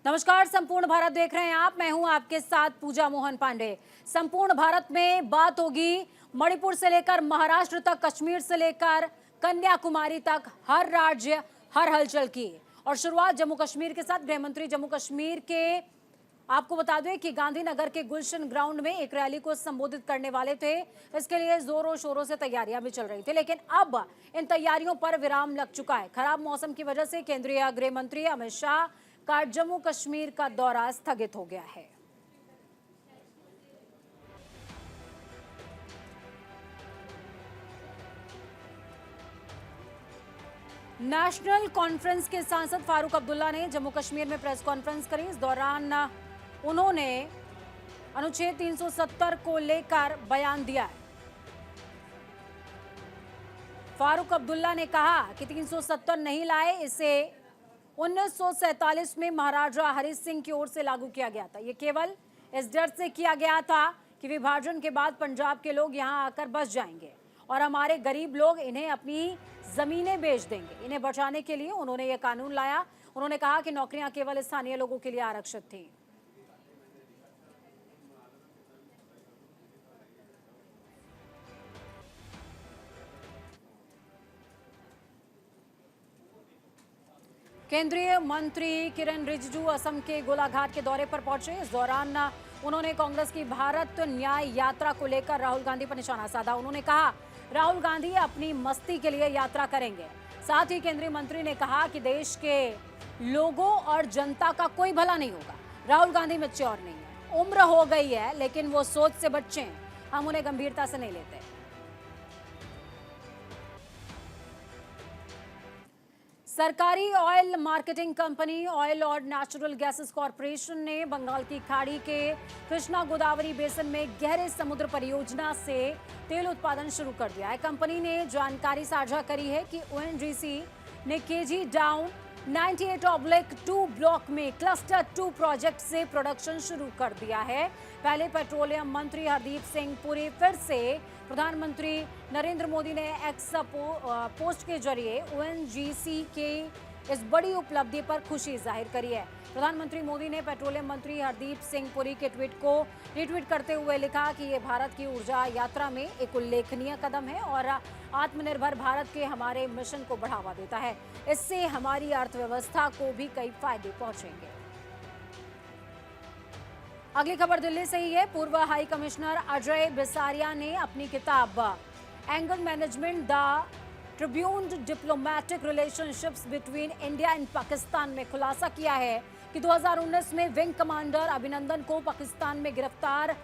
नमस्कार, संपूर्ण भारत देख रहे हैं आप। मैं हूं आपके साथ पूजा मोहन पांडे। संपूर्ण भारत में बात होगी मणिपुर से लेकर महाराष्ट्र तक, कश्मीर से लेकर कन्याकुमारी तक, हर राज्य हर हलचल की। और शुरुआत जम्मू कश्मीर के साथ। गृह मंत्री जम्मू कश्मीर के आपको बता दें कि गांधीनगर के गुलशन ग्राउंड में एक रैली को संबोधित करने वाले थे। इसके लिए जोरों शोरों से तैयारियां भी चल रही थी, लेकिन अब इन तैयारियों पर विराम लग चुका है। खराब मौसम की वजह से केंद्रीय गृह मंत्री अमित शाह का जम्मू कश्मीर का दौरा स्थगित हो गया है। नेशनल कॉन्फ्रेंस के सांसद फारूक अब्दुल्ला ने जम्मू कश्मीर में प्रेस कॉन्फ्रेंस करी। इस दौरान उन्होंने अनुच्छेद 370 को लेकर बयान दिया है। फारूक अब्दुल्ला ने कहा कि 370 नहीं लाए, इसे 1947 में महाराजा हरि सिंह की ओर से लागू किया गया था। ये केवल इस डर से किया गया था कि विभाजन के बाद पंजाब के लोग यहां आकर बस जाएंगे और हमारे गरीब लोग इन्हें अपनी जमीनें बेच देंगे। इन्हें बचाने के लिए उन्होंने ये कानून लाया। उन्होंने कहा कि नौकरियां केवल स्थानीय लोगों के लिए आरक्षित थी। केंद्रीय मंत्री किरण रिजिजू असम के गोलाघाट के दौरे पर पहुंचे। इस दौरान उन्होंने कांग्रेस की भारत न्याय यात्रा को लेकर राहुल गांधी पर निशाना साधा। उन्होंने कहा राहुल गांधी अपनी मस्ती के लिए यात्रा करेंगे। साथ ही केंद्रीय मंत्री ने कहा कि देश के लोगों और जनता का कोई भला नहीं होगा। राहुल गांधी मैच्योर नहीं है, उम्र हो गई है, लेकिन वो सोच से बच्चे हैं। हम उन्हें गंभीरता से नहीं लेते। सरकारी ऑयल मार्केटिंग कंपनी ऑयल और नेचुरल गैसेस कॉरपोरेशन ने बंगाल की खाड़ी के कृष्णा गोदावरी बेसिन में गहरे समुद्र परियोजना से तेल उत्पादन शुरू कर दिया है। कंपनी ने जानकारी साझा करी है कि ओएनजीसी ने केजी डाउन 98/2 ब्लॉक में क्लस्टर 2 प्रोजेक्ट से प्रोडक्शन शुरू कर दिया है। पहले पेट्रोलियम मंत्री हरदीप सिंह पुरी फिर से प्रधानमंत्री नरेंद्र मोदी ने एक्स पोस्ट के जरिए ओएनजीसी के इस बड़ी उपलब्धि पर खुशी जाहिर करी है। प्रधानमंत्री मोदी ने पेट्रोलियम मंत्री हरदीप सिंह पुरी के ट्वीट को रीट्वीट करते हुए लिखा कि ये भारत की ऊर्जा यात्रा में एक उल्लेखनीय कदम है और आत्मनिर्भर भारत के हमारे मिशन को बढ़ावा देता है। इससे हमारी अर्थव्यवस्था को भी कई फायदे पहुंचेंगे। अगली खबर दिल्ली से ही है। पूर्व हाई कमिश्नर अजय बिसारिया ने अपनी किताब anger management the Tribune diplomatic relationships between India and Pakistan में खुलासा किया है कि 2019 में विंग कमांडर अभिनंदन को पाकिस्तान में गिरफ्तार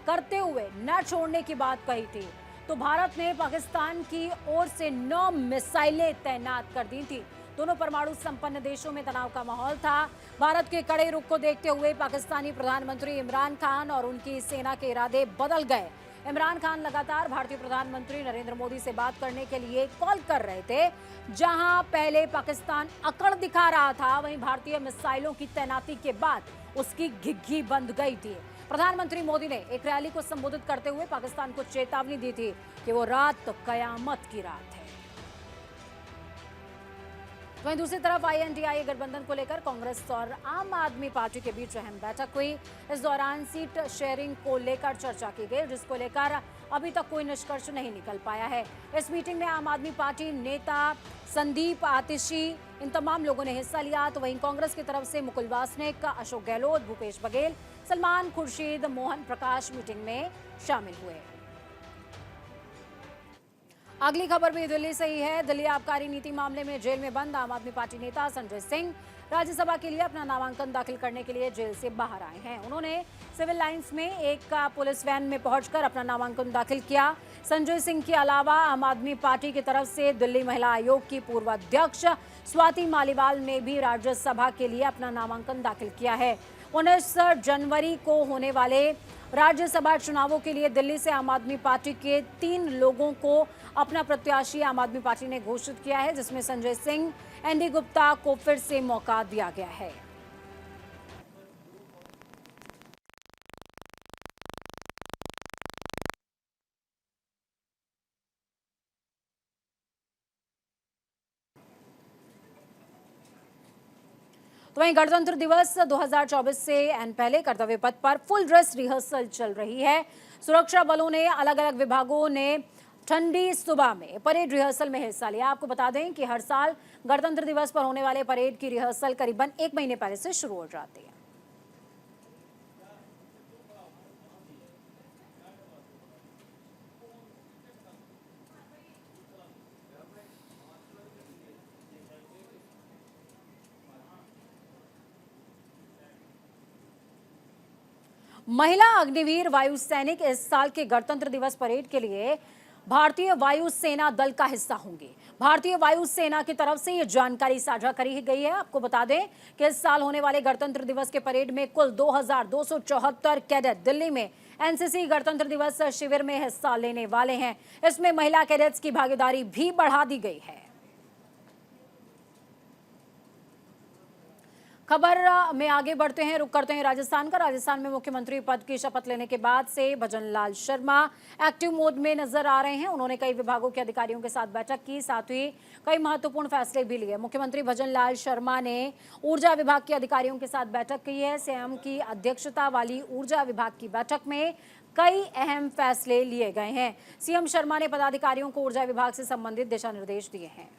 करते हुए न छोड़ने की बात कही थी, तो भारत ने पाकिस्तान की ओर से 9 मिसाइलें तैनात कर दी थी। दोनों परमाणु संपन्न देशों में तनाव का माहौल था। भारत के कड़े रुख को देखते हुए पाकिस्तानी प्रधानमंत्री इमरान खान और उनकी सेना के इरादे बदल गए। इमरान खान लगातार भारतीय प्रधानमंत्री नरेंद्र मोदी से बात करने के लिए कॉल कर रहे थे। जहां पहले पाकिस्तान अकड़ दिखा रहा था, वहीं भारतीय मिसाइलों की तैनाती के बाद उसकी घिघी बंद गई थी। प्रधानमंत्री मोदी ने एक रैली को संबोधित करते हुए पाकिस्तान को चेतावनी दी थी कि वो रात तो कयामत की रात है। वहीं दूसरी तरफ INDIA गठबंधन को लेकर कांग्रेस और आम आदमी पार्टी के बीच अहम बैठक हुई। इस दौरान सीट शेयरिंग को लेकर चर्चा की गई, जिसको लेकर अभी तक कोई निष्कर्ष नहीं निकल पाया है। इस मीटिंग में आम आदमी पार्टी नेता संदीप आतिशी, इन तमाम लोगों ने हिस्सा लिया। तो वहीं कांग्रेस की तरफ से मुकुल वासनिक, अशोक गहलोत, भूपेश बघेल, सलमान खुर्शीद, मोहन प्रकाश मीटिंग में शामिल हुए। अगली खबर भी दिल्ली से ही है। दिल्ली आबकारी नीति मामले में जेल में बंद आम आदमी पार्टी नेता संजय सिंह राज्यसभा के लिए अपना नामांकन दाखिल करने के लिए जेल से बाहर आए हैं। उन्होंने सिविल लाइंस में एक पुलिस वैन में पहुंचकर अपना नामांकन दाखिल किया। संजय सिंह के अलावा आम आदमी पार्टी की तरफ से दिल्ली महिला आयोग की पूर्व अध्यक्ष स्वाति मालीवाल ने भी राज्यसभा के लिए अपना नामांकन दाखिल किया है। 19 जनवरी को होने वाले राज्यसभा चुनावों के लिए दिल्ली से आम आदमी पार्टी के 3 लोगों को अपना प्रत्याशी आम आदमी पार्टी ने घोषित किया है, जिसमें संजय सिंह, एनडी गुप्ता को फिर से मौका दिया गया है। तो वहीं गणतंत्र दिवस 2024 से एन पहले कर्तव्य पथ पर फुल ड्रेस रिहर्सल चल रही है। सुरक्षा बलों ने अलग अलग विभागों ने ठंडी सुबह में परेड रिहर्सल में हिस्सा लिया। आपको बता दें कि हर साल गणतंत्र दिवस पर होने वाले परेड की रिहर्सल करीबन 1 महीने पहले से शुरू हो जाती है। महिला अग्निवीर वायु सैनिक इस साल के गणतंत्र दिवस परेड के लिए भारतीय वायु सेना दल का हिस्सा होंगे। भारतीय वायु सेना की तरफ से ये जानकारी साझा करी गई है। आपको बता दें कि इस साल होने वाले गणतंत्र दिवस के परेड में कुल 2274 कैडेट दिल्ली में एनसीसी गणतंत्र दिवस शिविर में हिस्सा लेने वाले हैं। इसमें महिला कैडेट्स की भागीदारी भी बढ़ा दी गई है। खबर में आगे बढ़ते हैं, रुक करते हैं राजस्थान का। राजस्थान में मुख्यमंत्री पद की शपथ लेने के बाद से भजनलाल शर्मा एक्टिव मोड में नजर आ रहे हैं। उन्होंने कई विभागों के अधिकारियों के साथ बैठक की, साथ ही कई महत्वपूर्ण फैसले भी लिए। मुख्यमंत्री भजनलाल शर्मा ने ऊर्जा विभाग के अधिकारियों के साथ बैठक की है। सीएम की अध्यक्षता वाली ऊर्जा विभाग की बैठक में कई अहम फैसले लिए गए हैं। सीएम शर्मा ने पदाधिकारियों को ऊर्जा विभाग से संबंधित दिशा निर्देश दिए हैं।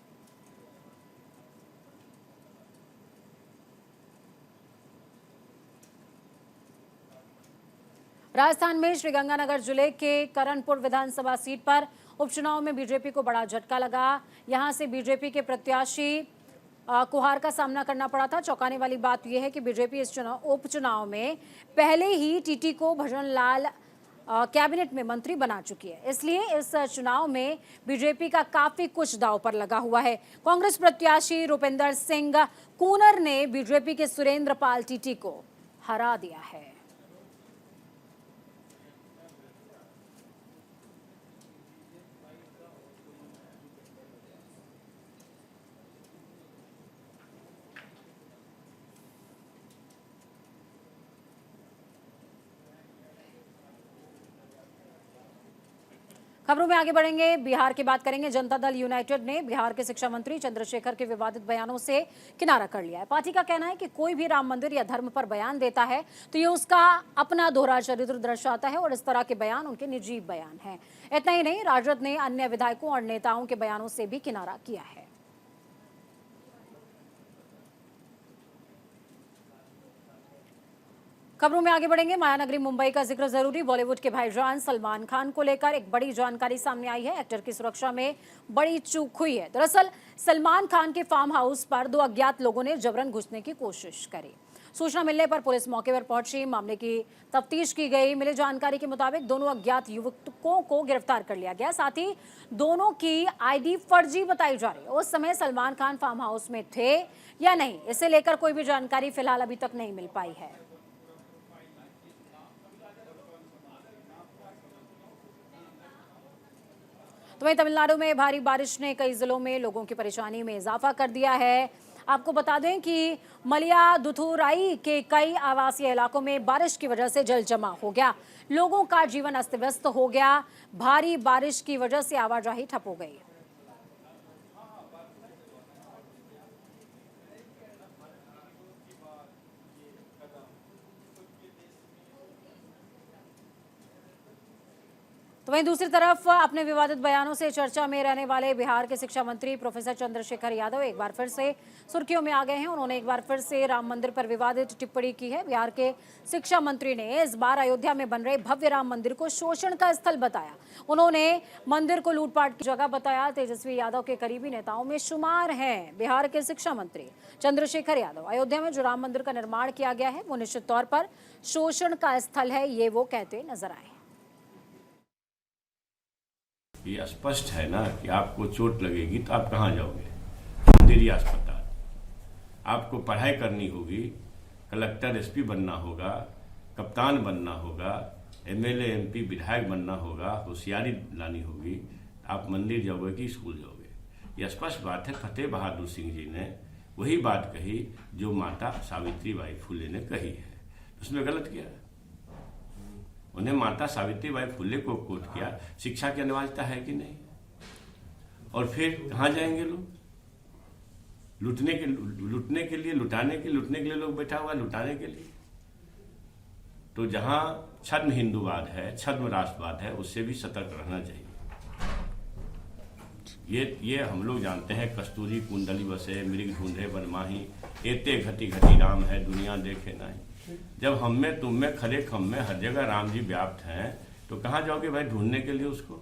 राजस्थान में श्रीगंगानगर जिले के करणपुर विधानसभा सीट पर उपचुनाव में बीजेपी को बड़ा झटका लगा। यहां से बीजेपी के प्रत्याशी को हार का सामना करना पड़ा था। चौंकाने वाली बात यह है कि बीजेपी इस उपचुनाव में पहले ही टीटी को भजनलाल कैबिनेट में मंत्री बना चुकी है, इसलिए इस चुनाव में बीजेपी का काफी कुछ दांव पर लगा हुआ है। कांग्रेस प्रत्याशी रुपेंद्र सिंह कूनर ने बीजेपी के सुरेंद्र पाल टीटी को हरा दिया है। खबरों में आगे बढ़ेंगे, बिहार की बात करेंगे। जनता दल यूनाइटेड ने बिहार के शिक्षा मंत्री चंद्रशेखर के विवादित बयानों से किनारा कर लिया है। पार्टी का कहना है कि कोई भी राम मंदिर या धर्म पर बयान देता है तो ये उसका अपना दोहरा चरित्र दर्शाता है और इस तरह के बयान उनके निजी बयान हैं। इतना ही नहीं, राजद ने अन्य विधायकों और नेताओं के बयानों से भी किनारा किया है। खबरों में आगे बढ़ेंगे। मायानगरी मुंबई का जिक्र जरूरी। बॉलीवुड के भाईजान सलमान खान को लेकर एक बड़ी जानकारी सामने आई है। एक्टर की सुरक्षा में बड़ी चूक हुई है। दरअसल सलमान खान के फार्म हाउस पर 2 अज्ञात लोगों ने जबरन घुसने की कोशिश करी। सूचना मिलने पर पुलिस मौके पर पहुंची, मामले की तफ्तीश की गई। मिली जानकारी के मुताबिक दोनों अज्ञात युवकों को गिरफ्तार कर लिया गया। साथ ही दोनों की आईडी फर्जी बताई जा रही है। उस समय सलमान खान फार्म हाउस में थे या नहीं, इसे लेकर कोई भी जानकारी फिलहाल अभी तक नहीं मिल पाई है। तो वहीं तमिलनाडु में भारी बारिश ने कई जिलों में लोगों की परेशानी में इजाफा कर दिया है। आपको बता दें कि मलयादुथुराई के कई आवासीय इलाकों में बारिश की वजह से जल जमा हो गया। लोगों का जीवन अस्त व्यस्त हो गया। भारी बारिश की वजह से आवाजाही ठप हो गई। तो वहीं दूसरी तरफ अपने विवादित बयानों से चर्चा में रहने वाले बिहार के शिक्षा मंत्री प्रोफेसर चंद्रशेखर यादव एक बार फिर से सुर्खियों में आ गए हैं। उन्होंने एक बार फिर से राम मंदिर पर विवादित टिप्पणी की है। बिहार के शिक्षा मंत्री ने इस बार अयोध्या में बन रहे भव्य राम मंदिर को शोषण का स्थल बताया। उन्होंने मंदिर को लूटपाट की जगह बताया। तेजस्वी यादव के करीबी नेताओं में शुमार हैं बिहार के शिक्षा मंत्री चंद्रशेखर यादव। अयोध्या में जो राम मंदिर का निर्माण किया गया है वो निश्चित तौर पर शोषण का स्थल है, ये वो कहते नजर आए। ये स्पष्ट है ना कि आपको चोट लगेगी तो आप कहाँ जाओगे? मंदिर या अस्पताल। आपको पढ़ाई करनी होगी, कलेक्टर एसपी बनना होगा, कप्तान बनना होगा, एमएलए एमपी विधायक बनना होगा, होशियारी लानी होगी। आप मंदिर जाओगे कि स्कूल जाओगे? ये स्पष्ट बात है। फतेह बहादुर सिंह जी ने वही बात कही जो माता सावित्रीबाई फुले ने कही है। उसमें गलत किया? उन्हें माता सावित्रीबाई फुले को कोट किया। शिक्षा की अनिवार्यता है कि नहीं? और फिर कहाँ जाएंगे लोग? लूटने के लिए, लूटने के लिए लोग बैठा हुआ है, लुटाने के लिए। तो जहां छद्म हिंदूवाद है, छद्म राष्ट्रवाद है, उससे भी सतर्क रहना चाहिए। ये हम लोग जानते हैं, कस्तूरी कुंडली बसे मृग ढूंढे बनमाही, एते घटी घटी राम है दुनिया देखे नहीं। जब हम में तुम में खरे खम में हर जगह राम जी व्याप्त हैं, तो कहाँ जाओगे भाई ढूंढने के लिए उसको?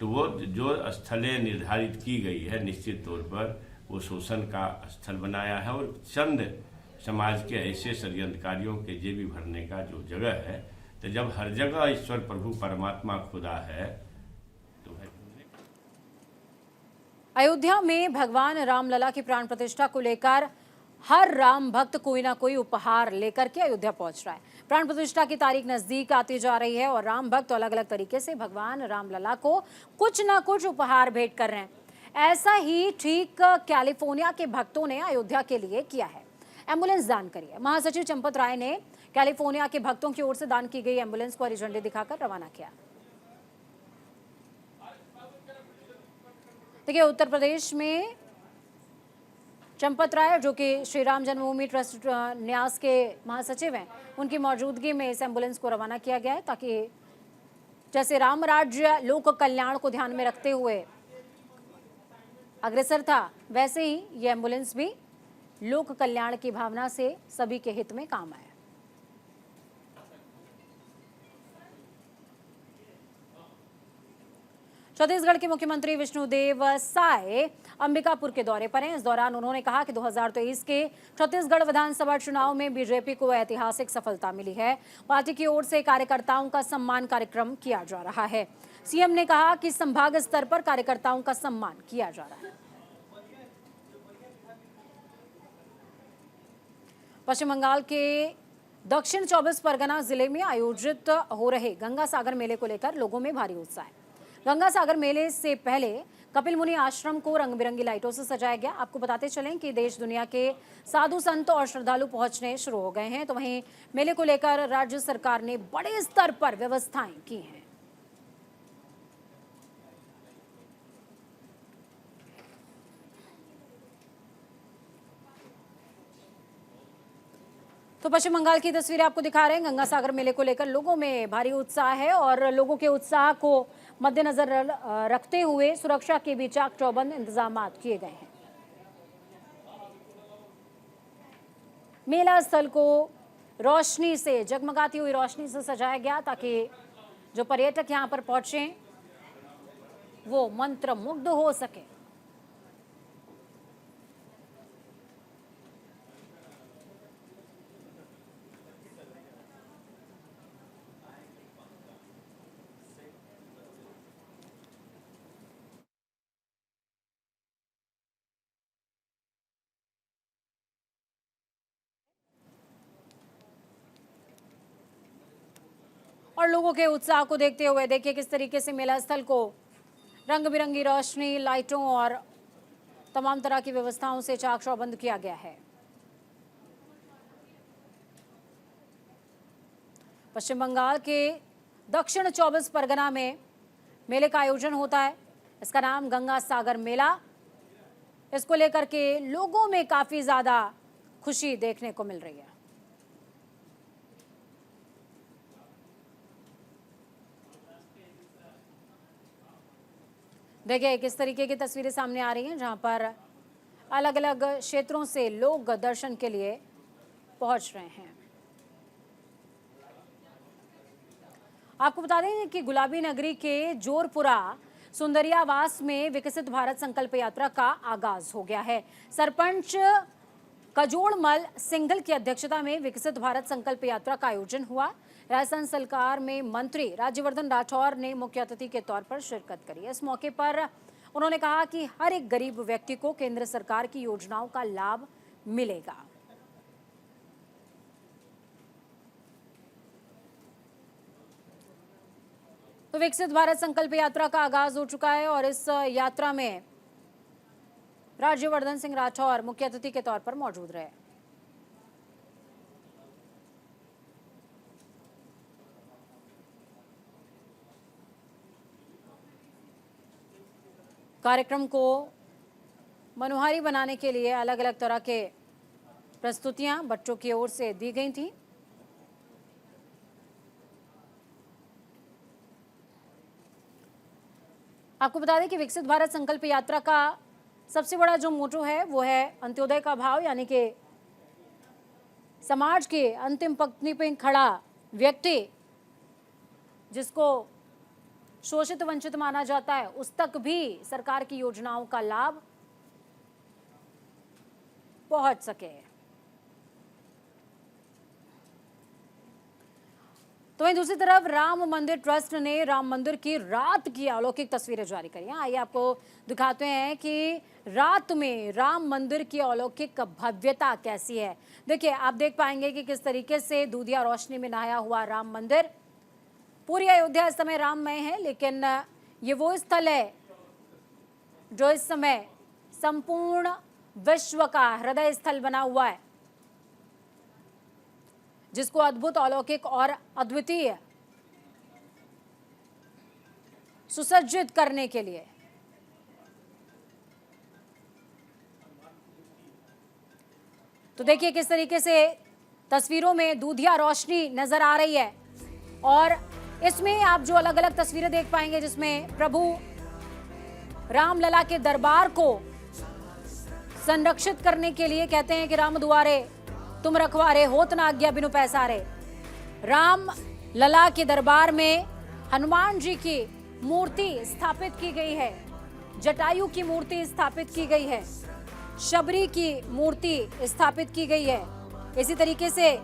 तो वो जो स्थलें निर्धारित की गई है, निश्चित तौर पर वो शोषण का स्थल बनाया है, और चंद समाज के ऐसे षड्यंत्रकारियों के जेबी भरने का जो जगह है। तो जब हर जगह ईश्वर प्रभु परमात्मा खुदा है, तो भाई अयोध्या में भगवान रामलला की प्राण प्रतिष्ठा को लेकर हर राम भक्त कोई ना कोई उपहार लेकर के अयोध्या पहुंच रहा है। प्राण प्रतिष्ठा की तारीख नजदीक आती जा रही है और राम भक्त अलग अलग तरीके से भगवान रामलला को कुछ ना कुछ उपहार भेंट कर रहे हैं। ऐसा ही ठीक कैलिफोर्निया के भक्तों ने अयोध्या के लिए किया है। एम्बुलेंस दान करी है। महासचिव चंपत राय ने कैलिफोर्निया के भक्तों की ओर से दान की गई एम्बुलेंस को हरी झंडी दिखाकर रवाना किया। देखिए, उत्तर प्रदेश में चंपत राय, जो कि श्री राम जन्मभूमि ट्रस्ट न्यास के महासचिव हैं, उनकी मौजूदगी में इस एम्बुलेंस को रवाना किया गया है, ताकि जैसे राम राज्य लोक कल्याण को ध्यान में रखते हुए अग्रसर था, वैसे ही ये एम्बुलेंस भी लोक कल्याण की भावना से सभी के हित में काम आया। छत्तीसगढ़ के मुख्यमंत्री विष्णुदेव साय अंबिकापुर के दौरे पर हैं। इस दौरान उन्होंने कहा कि 2023 के छत्तीसगढ़ विधानसभा चुनाव में बीजेपी को ऐतिहासिक सफलता मिली है। पार्टी की ओर से कार्यकर्ताओं का सम्मान कार्यक्रम किया जा रहा है। सीएम ने कहा कि संभाग स्तर पर कार्यकर्ताओं का सम्मान किया जा रहा है। पश्चिम बंगाल के दक्षिण 24 परगना जिले में आयोजित हो रहे गंगा सागर मेले को लेकर लोगों में भारी उत्साह है। गंगा सागर मेले से पहले कपिल मुनि आश्रम को रंग बिरंगी लाइटों से सजाया गया। आपको बताते चलें कि देश दुनिया के साधु संत और श्रद्धालु पहुंचने शुरू हो गए हैं। तो वहीं मेले को लेकर राज्य सरकार ने बड़े स्तर पर व्यवस्थाएं की हैं। तो पश्चिम बंगाल की तस्वीरें आपको दिखा रहे हैं। गंगा सागर मेले को लेकर लोगों में भारी उत्साह है और लोगों के उत्साह को मद्देनजर रखते हुए सुरक्षा के भी चाक चौबंद इंतजाम किए गए हैं। मेला स्थल को रोशनी से, जगमगाती हुई रोशनी से सजाया गया, ताकि जो पर्यटक यहां पर पहुंचे वो मंत्रमुग्ध हो सके। और लोगों के उत्साह को देखते हुए देखिए किस तरीके से मेला स्थल को रंग बिरंगी रोशनी, लाइटों और तमाम तरह की व्यवस्थाओं से चाक चौबंद किया गया है। पश्चिम बंगाल के दक्षिण 24 परगना में मेले का आयोजन होता है। इसका नाम गंगा सागर मेला। इसको लेकर के लोगों में काफी ज्यादा खुशी देखने को मिल रही है। देखिए किस तरीके की तस्वीरें सामने आ रही हैं, जहां पर अलग अलग क्षेत्रों से लोग दर्शन के लिए पहुंच रहे हैं। आपको बता दें कि गुलाबी नगरी के जोरपुरा सुंदरियावास में विकसित भारत संकल्प यात्रा का आगाज हो गया है। सरपंच कजोड़मल सिंघल की अध्यक्षता में विकसित भारत संकल्प यात्रा का आयोजन हुआ। राजस्थान सरकार में मंत्री राज्यवर्धन राठौर ने मुख्य अतिथि के तौर पर शिरकत करी। इस मौके पर उन्होंने कहा कि हर एक गरीब व्यक्ति को केंद्र सरकार की योजनाओं का लाभ मिलेगा। तो विकसित भारत संकल्प यात्रा का आगाज हो चुका है और इस यात्रा में राज्यवर्धन सिंह राठौर मुख्य अतिथि के तौर पर मौजूद रहे। कार्यक्रम को मनोहारी बनाने के लिए अलग अलग तरह के प्रस्तुतियां बच्चों की ओर से दी गई थी। आपको बता दें कि विकसित भारत संकल्प यात्रा का सबसे बड़ा जो मोटो है वो है अंत्योदय का भाव, यानी कि समाज के अंतिम पंक्ति पर खड़ा व्यक्ति जिसको शोषित वंचित माना जाता है उस तक भी सरकार की योजनाओं का लाभ पहुंच सके। तो वहीं दूसरी तरफ राम मंदिर ट्रस्ट ने राम मंदिर की रात की अलौकिक तस्वीरें जारी करी हैं। आइए आपको दिखाते हैं कि रात में राम मंदिर की अलौकिक भव्यता कैसी है। देखिए, आप देख पाएंगे कि किस तरीके से दूधिया रोशनी में नहाया हुआ राम मंदिर। पूरी अयोध्या इस समय राममय है, लेकिन ये वो स्थल है जो इस समय संपूर्ण विश्व का हृदय स्थल बना हुआ है, जिसको अद्भुत, अलौकिक और अद्वितीय सुसज्जित करने के लिए तो देखिए किस तरीके से तस्वीरों में दूधिया रोशनी नजर आ रही है और इसमें आप जो अलग अलग तस्वीरें देख पाएंगे जिसमें प्रभु रामलला के दरबार को संरक्षित करने के लिए कहते हैं कि राम दुआरे तुम रखवारे होत न आज्ञा बिनु पैसारे। राम लला के दरबार में हनुमान जी की मूर्ति स्थापित की गई है, जटायु की मूर्ति स्थापित की गई है, शबरी की मूर्ति स्थापित की गई है, इसी तरीके से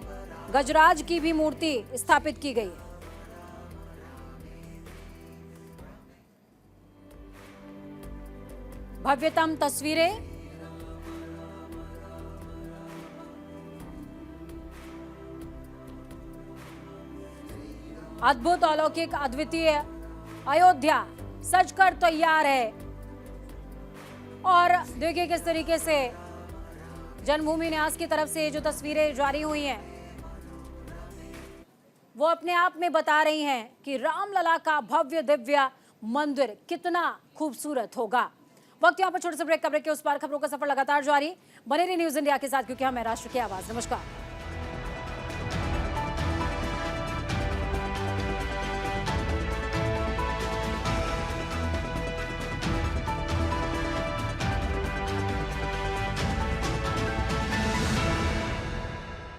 गजराज की भी मूर्ति स्थापित की गई है। भव्यतम तस्वीरें अद्भुत, अलौकिक, अद्वितीय अयोध्या सजकर तैयार है और देखिए किस तरीके से जन्मभूमि न्यास की तरफ से जो तस्वीरें जारी हुई हैं वो अपने आप में बता रही हैं कि रामलला का भव्य दिव्य मंदिर कितना खूबसूरत होगा। वक्त यहाँ पर छोटे से ब्रेक के उस पार खबरों का सफर लगातार जारी। बने रहिए न्यूज इंडिया के साथ, क्योंकि हम है राष्ट्र की आवाज। नमस्कार।